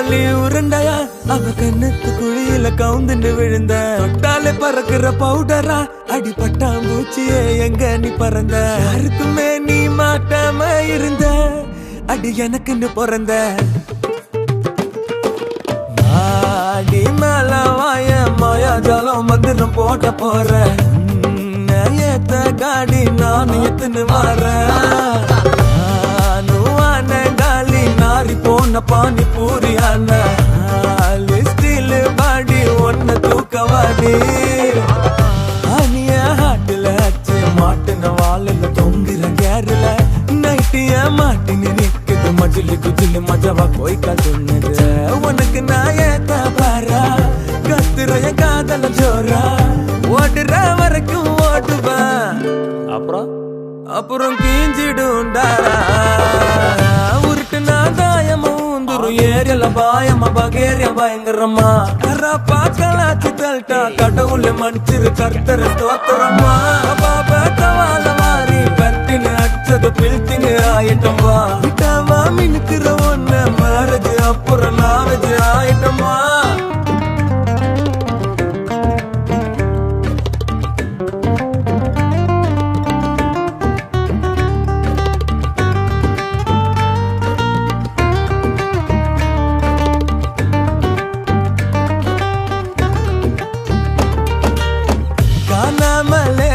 கோலி உருண்டையா அவ கண்ணத்து குழியில கவுந்துண்டு விழுந்த தொட்டாலே பறக்குற பவுடரா அடிபட்டாம்பூச்சியே எங்க நீ பறந்த யாருக்குமே நீ மாட்டாம இருந்த அடி எனக்குன்னு பிறந்த மாடி மேல வாய மாயா ஜலம் மந்திரம் போட்ட போற ஏத்த காடி நான் எத்துன்னு மாறேன் காலி நாரி போன பானி பூரியான லிஸ்டில் பாடி ஒன்ன தூக்கவாடி அனிய ஹாட்டுல அச்சு மாட்டுன வாழல தொங்குற கேரல நைட்டிய மாட்டினு நிக்குது மஜிலு குஜிலு மஜவா போய்க்கா சொன்னது உனக்கு நான் ஏத்த பாரா கத்துறைய காதல ஜோரா ஓடுற வரைக்கும் ஓடுவேன் அப்புறம் கீஞ்சிடுண்டா உருட்டுனா தாயமா ஊந்துரும் ஏரியல பாயமா பகேரிய பயங்கரமா பாக்கலாச்சு தல்ட்டா கடவுள் மன்னிச்சிரு கர்த்தர ஸ்தோத்திரமா பாபத்தவால மாறி கட்டினு அச்சது பில்டிங்கு ஆயிட்டமா விட்டாவா மினுக்குற ஒன்ன மேரேஜ் அப்புறம் நாவேஜ் ஆயிட்டமா காணாமலே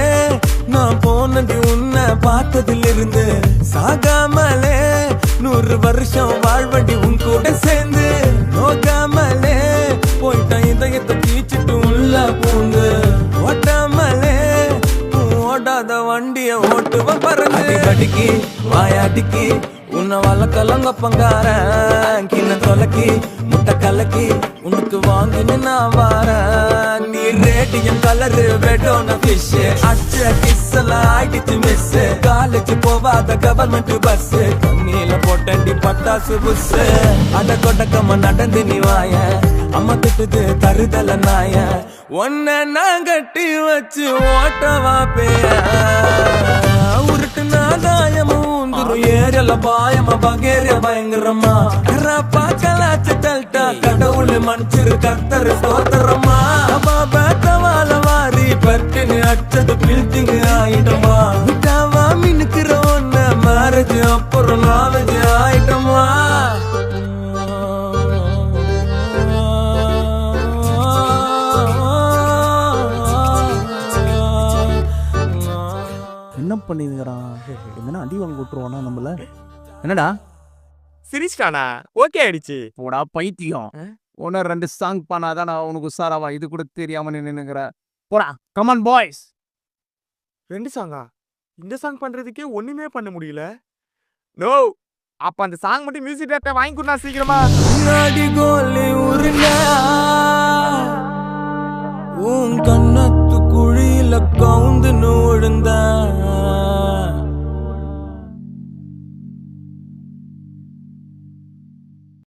நான் போனது உன்னை பார்த்ததிலிருந்து சாகாமலே 100 வருஷம் வாழ்வடி உன் கூட சேர்ந்து நோக்காமலே போயிட்டான் இதயத்தை கீச்சிட்டு உள்ள பூந்து ஓட்டாமலே ஓடாத வண்டிய ஓட்டுவ பறந்து கடிக்கி வாயாடிக்கி உன்னை வளர்க்கலங்க பங்காரன் கிண்ண தொலைக்கி முட்டை கலக்கி உனக்கு வாங்கினு நான் வாரேன் நீ ரேடியம் கலரு வெடோன ஃபிஷ் அச்ச கிஸ்ஸெல்லாம் ஆயிடுச்சு மிஸ் காலேஜ் போவாத கவர்மெண்ட் பஸ் தண்ணியில போட்டண்டி பட்டாசு புஸ் அட கொட்டக்கம்மா நடந்து நீ வாய அம்மா திட்டுது தருதல நாய ஒன்ன நான் கட்டி வச்சு ஓட்டவா பேய உருட்டுனா தாயமும் ஏரியல பாயமா பகேரிய பயங்கரமா பாக்கலாச்சு தல்ட்டா கடவுள் மன்னிச்சிரு கர்த்தர் ஸ்தோத்திரமா பாபத்தவால வாரி பட்டினு அச்சது பில்டிங் ஆயிட்டமா விட்டாவா மினுக்குற ஒன்ன மேரேஜ் அப்புறம் நாவேஜ் ஆயிட்டமா என்ன பண்ணிருக்கிறான் என்னன்னா அடி வாங்க விட்டுருவானா நம்மள என்னடா சிரிச்சிட்டானா ஓகே ஆயிடுச்சு போடா பைத்தியம் ஒன்னு 2 சாங் பண்ணாதான் நான் உனக்கு உசாராவா இது கூட தெரியாம நின்னுங்கிற போடா கமான் பாய்ஸ் 2 சாங்கா இந்த சாங் பண்றதுக்கே ஒண்ணுமே பண்ண முடியல நோ அப்ப அந்த சாங் மட்டும் மியூசிக் டேரக்டர் வாங்கி கொடுனா சீக்கிரமா அடி கோல்